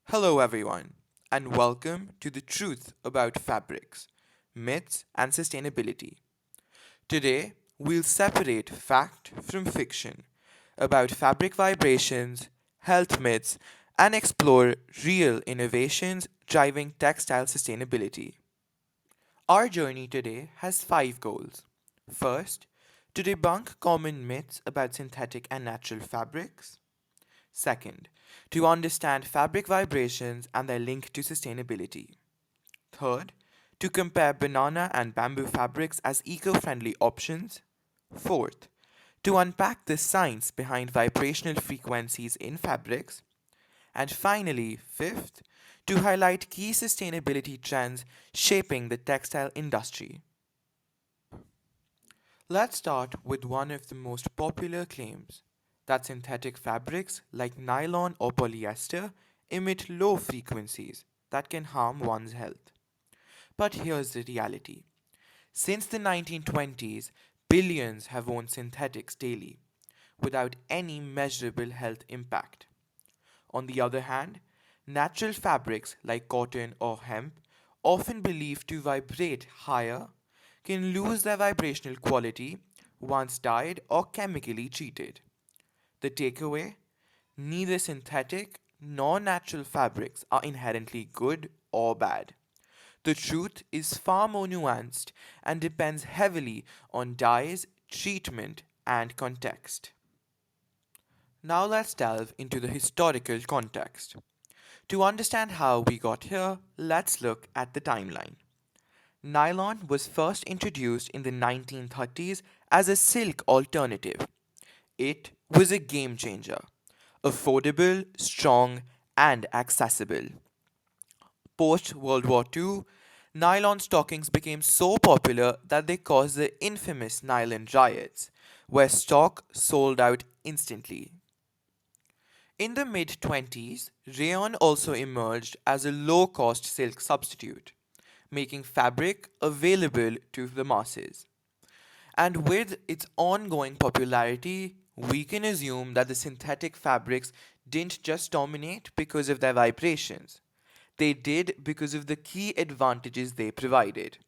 Hello, everyone, and welcome to The Truth About Fabrics, Myths, and Sustainability. Today, we'll separate fact from fiction about fabric vibrations, health myths, and explore real innovations driving textile sustainability. Our journey today has five goals. First, to debunk common myths about synthetic and natural fabrics. Second, to understand fabric vibrations and their link to sustainability. Third, to compare banana and bamboo fabrics as eco friendly options. Fourth, to unpack the science behind vibrational frequencies in fabrics. And finally, fifth, to highlight key sustainability trends shaping the textile industry. Let's start with one of the most popular claims that synthetic fabrics like nylon or polyester emit low frequencies that can harm one's health. But here's the reality. Since the 1920s, billions have owned synthetics daily without any measurable health impact. On the other hand, natural fabrics like cotton or hemp, often believed to vibrate higher, can lose their vibrational quality once dyed or chemically treated. The takeaway: neither synthetic nor natural fabrics are inherently good or bad. The truth is far more nuanced and depends heavily on dyes, treatment, and context. Now let's delve into the historical context. To understand how we got here, let's look at the timeline. Nylon was first introduced in the 1930s as a silk alternative. It was a game changer. Affordable, strong, and accessible. Post World War II, nylon stockings became so popular that they caused the infamous nylon riots, where stock sold out instantly. In the mid 20s, rayon also emerged as a low cost silk substitute, making fabric available to the masses. And with its ongoing popularity, we can assume that the synthetic fabrics didn't just dominate because of their vibrations. They did because of the key advantages they provided,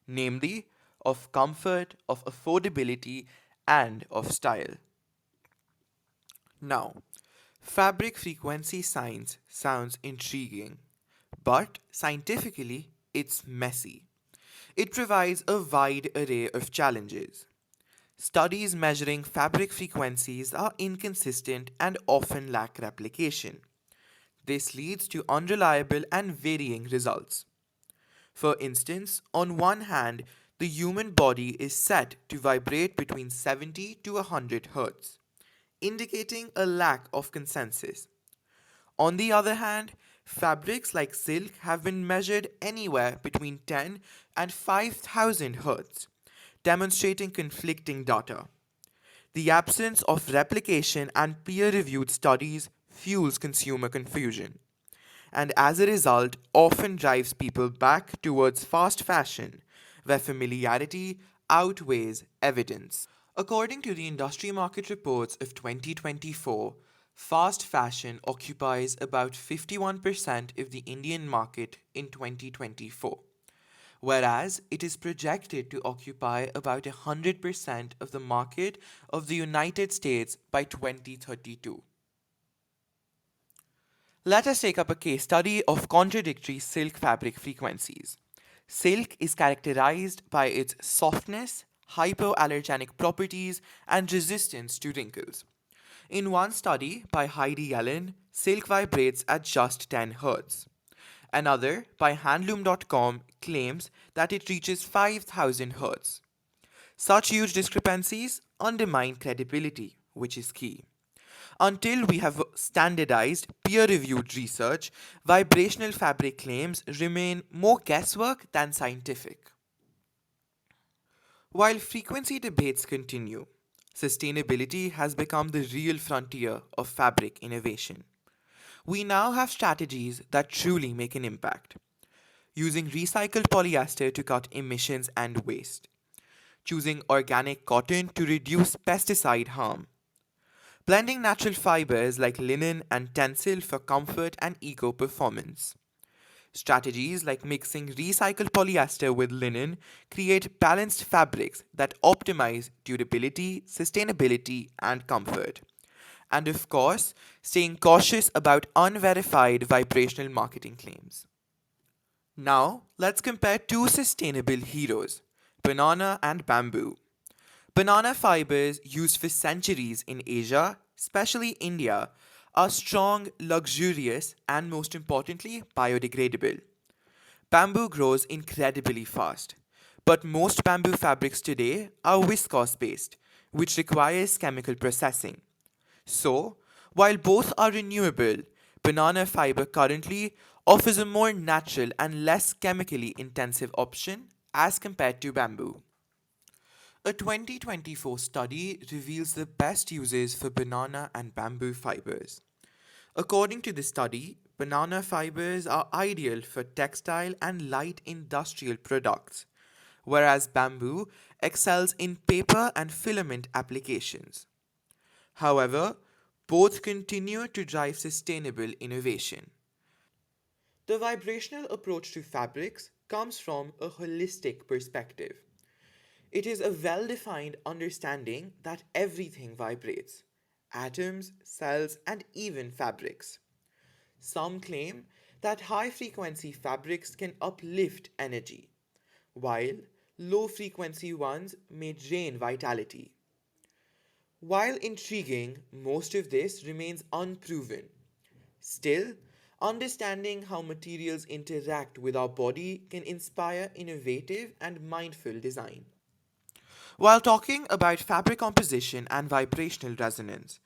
namely, of comfort, of affordability, and of style. Now, fabric frequency science sounds intriguing, but scientifically, it's messy. It provides a wide array of challenges. Studies measuring fabric frequencies are inconsistent and often lack replication. This leads to unreliable and varying results. For instance, on one hand, the human body is set to vibrate between 70 to 100 Hz, indicating a lack of consensus. On the other hand, fabrics like silk have been measured anywhere between 10 and 5000 Hz, demonstrating conflicting data. The absence of replication and peer reviewed studies fuels consumer confusion, and as a result, often drives people back towards fast fashion, where familiarity outweighs evidence. According to the industry market reports of 2024, fast fashion occupies about 51% of the Indian market in 2024, whereas it is projected to occupy about 100% of the market of the United States by 2032. Let us take up a case study of contradictory silk fabric frequencies. Silk is characterized by its softness, hypoallergenic properties, and resistance to wrinkles. In one study by Heidi Allen, silk vibrates at just 10 Hz. Another, by handloom.com, claims that it reaches 5000 Hz. Such huge discrepancies undermine credibility, which is key. Until we have standardized, peer reviewed research, vibrational fabric claims remain more guesswork than scientific. While frequency debates continue, sustainability has become the real frontier of fabric innovation. We now have strategies that truly make an impact. Using recycled polyester to cut emissions and waste, choosing organic cotton to reduce pesticide harm, blending natural fibers like linen and tencel for comfort and eco performance. Strategies like mixing recycled polyester with linen create balanced fabrics that optimize durability, sustainability, and comfort. And of course, staying cautious about unverified vibrational marketing claims. Now, let's compare two sustainable heroes, banana and bamboo. Banana fibers used for centuries in Asia, especially India, are strong, luxurious, and most importantly, biodegradable. Bamboo grows incredibly fast, but most bamboo fabrics today are viscose based, which requires chemical processing. So, while both are renewable, banana fiber currently offers a more natural and less chemically intensive option as compared to bamboo. A 2024 study reveals the best uses for banana and bamboo fibers. According to the study, banana fibers are ideal for textile and light industrial products, whereas bamboo excels in paper and filament applications. However, both continue to drive sustainable innovation. The vibrational approach to fabrics comes from a holistic perspective. It is a well defined understanding that everything vibrates atoms, cells, and even fabrics. Some claim that high frequency fabrics can uplift energy, while low frequency ones may drain vitality. While intriguing, most of this remains unproven. Still, understanding how materials interact with our body can inspire innovative and mindful design. While talking about fabric composition and vibrational resonance,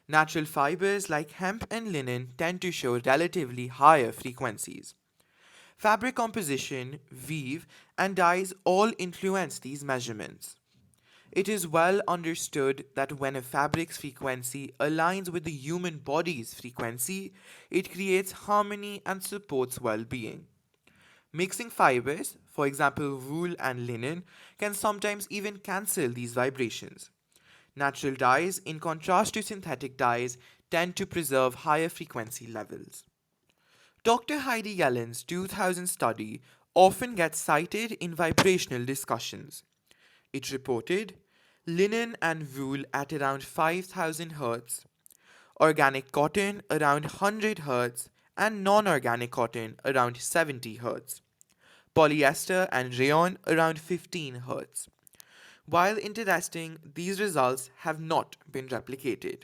natural fibers like hemp and linen tend to show relatively higher frequencies. Fabric composition, weave, and dyes all influence these measurements. It is well understood that when a fabric's frequency aligns with the human body's frequency, it creates harmony and supports well being. Mixing fibers, for example wool and linen, can sometimes even cancel these vibrations. Natural dyes, in contrast to synthetic dyes, tend to preserve higher frequency levels. Dr. Heidi Yellen's 2000 study often gets cited in vibrational discussions. It reported linen and wool at around 5000 Hz, organic cotton around 100 Hz, and non organic cotton around 70 Hz, polyester and rayon around 15 Hz. While interesting, these results have not been replicated.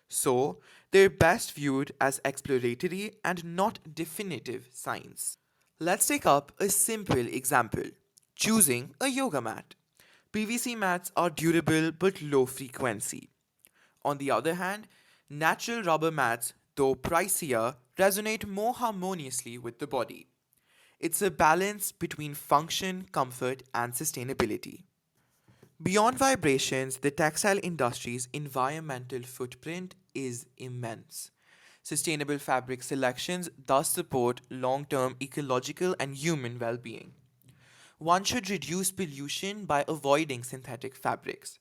So, they're best viewed as exploratory and not definitive science. Let's take up a simple example choosing a yoga mat. PVC mats are durable but low frequency. On the other hand, natural rubber mats, though pricier, resonate more harmoniously with the body. It's a balance between function, comfort, and sustainability. Beyond vibrations, the textile industry's environmental footprint is immense. Sustainable fabric selections thus support long term ecological and human well being. One should reduce pollution by avoiding synthetic fabrics.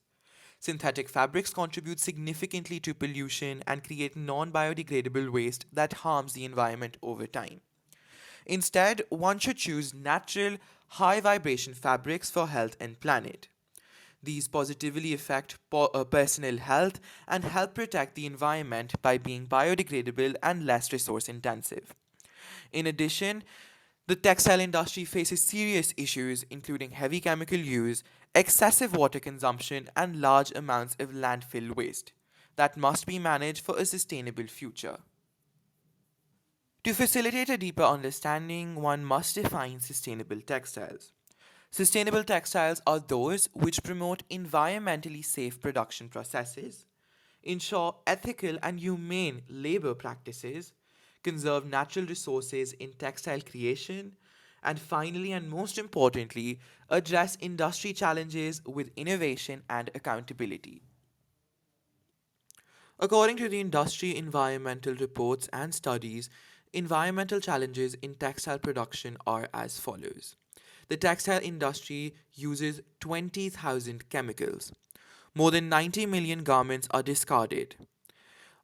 Synthetic fabrics contribute significantly to pollution and create non biodegradable waste that harms the environment over time. Instead, one should choose natural, high vibration fabrics for health and planet. These positively affect personal health and help protect the environment by being biodegradable and less resource intensive. In addition, the textile industry faces serious issues including heavy chemical use, excessive water consumption, and large amounts of landfill waste that must be managed for a sustainable future. To facilitate a deeper understanding, one must define sustainable textiles. Sustainable textiles are those which promote environmentally safe production processes, ensure ethical and humane labor practices, conserve natural resources in textile creation, and finally and most importantly, address industry challenges with innovation and accountability. According to the industry environmental reports and studies, environmental challenges in textile production are as follows. The textile industry uses 20,000 chemicals. More than 90 million garments are discarded.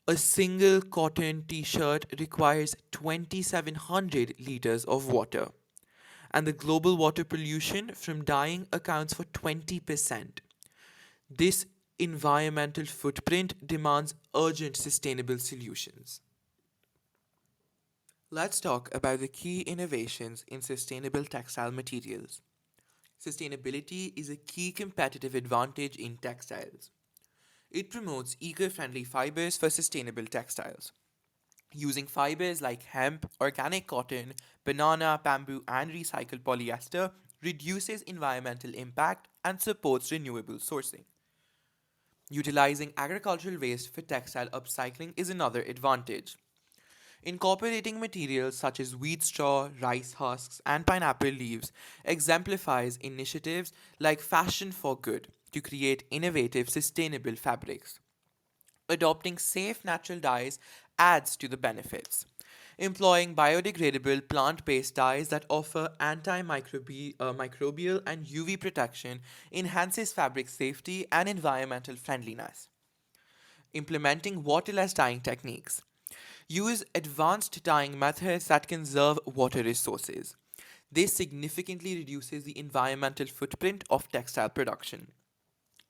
A single cotton t shirt requires 2,700 liters of water, and the global water pollution from dyeing accounts for 20%. This environmental footprint demands urgent sustainable solutions. Let's talk about the key innovations in sustainable textile materials. Sustainability is a key competitive advantage in textiles. It promotes eco friendly fibers for sustainable textiles. Using fibers like hemp, organic cotton, banana, bamboo, and recycled polyester reduces environmental impact and supports renewable sourcing. Utilizing agricultural waste for textile upcycling is another advantage. Incorporating materials such as wheat straw, rice husks, and pineapple leaves exemplifies initiatives like Fashion for Good to create innovative, sustainable fabrics. Adopting safe natural dyes adds to the benefits. Employing biodegradable plant based dyes that offer antimicrobial and UV protection enhances fabric safety and environmental friendliness. Implementing waterless dyeing techniques. Use advanced dyeing methods that conserve water resources. This significantly reduces the environmental footprint of textile production.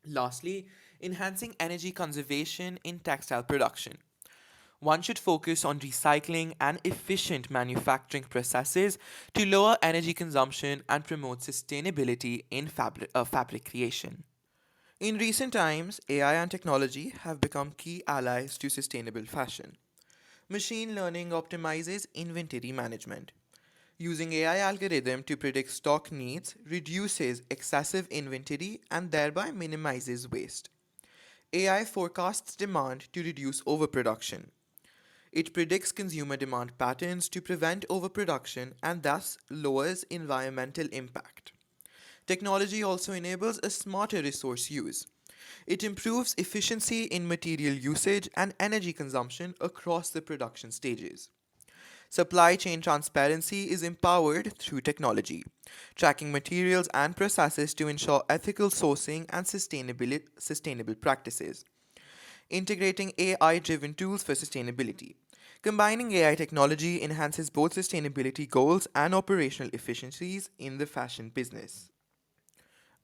Lastly, enhancing energy conservation in textile production. One should focus on recycling and efficient manufacturing processes to lower energy consumption and promote sustainability in fabric creation. In recent times, AI and technology have become key allies to sustainable fashion. Machine learning optimizes inventory management. Using AI algorithm to predict stock needs reduces excessive inventory and thereby minimizes waste. AI forecasts demand to reduce overproduction. It predicts consumer demand patterns to prevent overproduction and thus lowers environmental impact. Technology also enables a smarter resource use. It improves efficiency in material usage and energy consumption across the production stages. Supply chain transparency is empowered through technology, tracking materials and processes to ensure ethical sourcing and sustainable practices. Integrating AI driven tools for sustainability. Combining AI technology enhances both sustainability goals and operational efficiencies in the fashion business.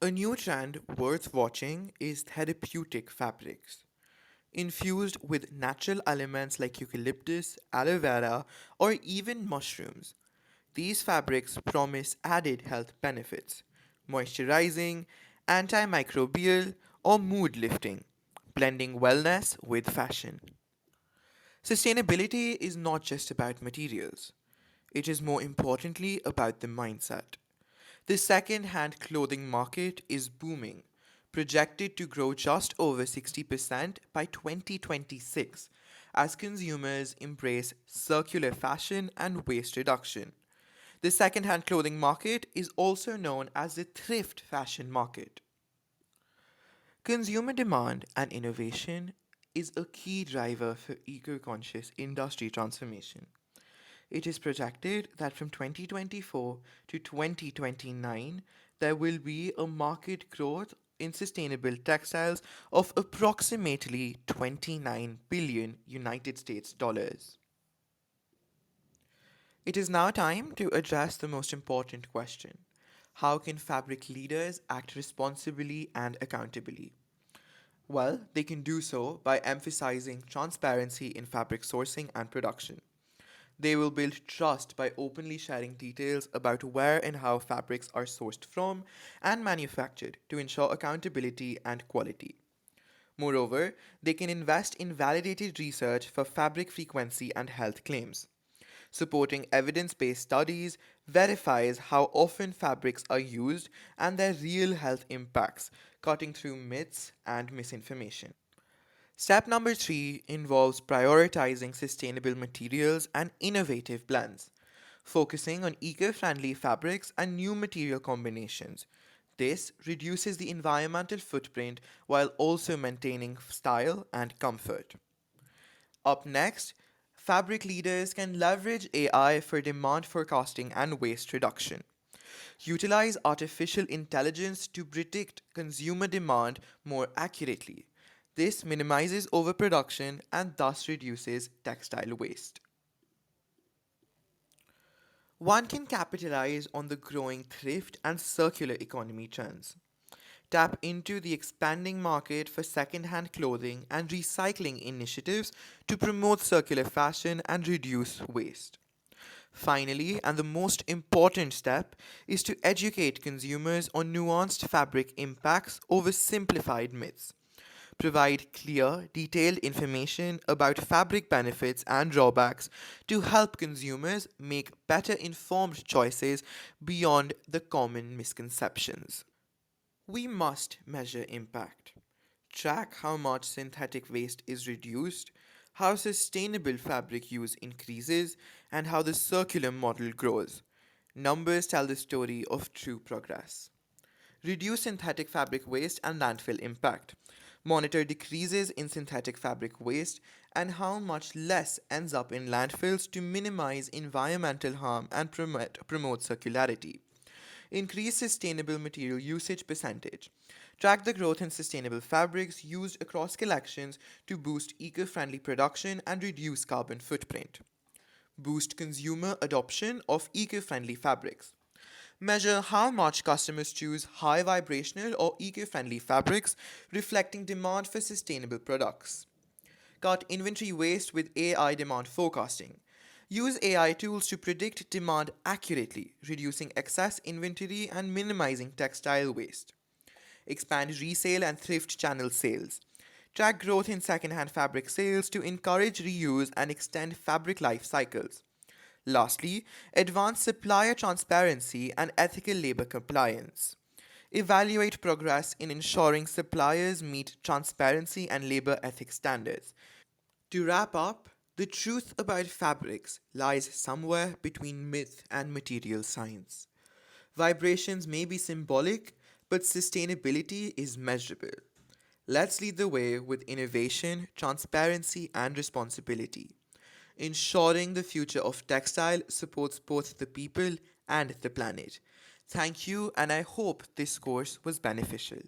A new trend worth watching is therapeutic fabrics. Infused with natural elements like eucalyptus, aloe vera, or even mushrooms. These fabrics promise added health benefits, moisturizing, antimicrobial, or mood lifting, blending wellness with fashion. Sustainability is not just about materials, it is more importantly about the mindset. The second hand clothing market is booming, projected to grow just over 60% by 2026 as consumers embrace circular fashion and waste reduction. The second hand clothing market is also known as the thrift fashion market. Consumer demand and innovation is a key driver for eco conscious industry transformation. It is projected that from 2024 to 2029, there will be a market growth in sustainable textiles of approximately 29 billion United States dollars. It is now time to address the most important question. How can fabric leaders act responsibly and accountably? Well, they can do so by emphasizing transparency in fabric sourcing and production. They will build trust by openly sharing details about where and how fabrics are sourced from and manufactured to ensure accountability and quality. Moreover, they can invest in validated research for fabric frequency and health claims. Supporting evidence based studies verifies how often fabrics are used and their real health impacts, cutting through myths and misinformation. Step number three involves prioritizing sustainable materials and innovative blends, focusing on eco friendly fabrics and new material combinations. This reduces the environmental footprint while also maintaining style and comfort. Up next, fabric leaders can leverage AI for demand forecasting and waste reduction. Utilize artificial intelligence to predict consumer demand more accurately. This minimizes overproduction and thus reduces textile waste. One can capitalize on the growing thrift and circular economy trends. Tap into the expanding market for second-hand clothing and recycling initiatives to promote circular fashion and reduce waste. Finally, and the most important step, is to educate consumers on nuanced fabric impacts over simplified myths. Provide clear, detailed information about fabric benefits and drawbacks to help consumers make better informed choices beyond the common misconceptions. We must measure impact, track how much synthetic waste is reduced, how sustainable fabric use increases, and how the circular model grows. Numbers tell the story of true progress. Reduce synthetic fabric waste and landfill impact. Monitor decreases in synthetic fabric waste and how much less ends up in landfills to minimize environmental harm and promote circularity. Increase sustainable material usage percentage. Track the growth in sustainable fabrics used across collections to boost eco friendly production and reduce carbon footprint. Boost consumer adoption of eco friendly fabrics. Measure how much customers choose high vibrational or eco friendly fabrics, reflecting demand for sustainable products. Cut inventory waste with AI demand forecasting. Use AI tools to predict demand accurately, reducing excess inventory and minimizing textile waste. Expand resale and thrift channel sales. Track growth in second-hand fabric sales to encourage reuse and extend fabric life cycles. Lastly, advance supplier transparency and ethical labor compliance. Evaluate progress in ensuring suppliers meet transparency and labor ethics standards. To wrap up, the truth about fabrics lies somewhere between myth and material science. Vibrations may be symbolic, but sustainability is measurable. Let's lead the way with innovation, transparency, and responsibility. Ensuring the future of textile supports both the people and the planet. Thank you, and I hope this course was beneficial.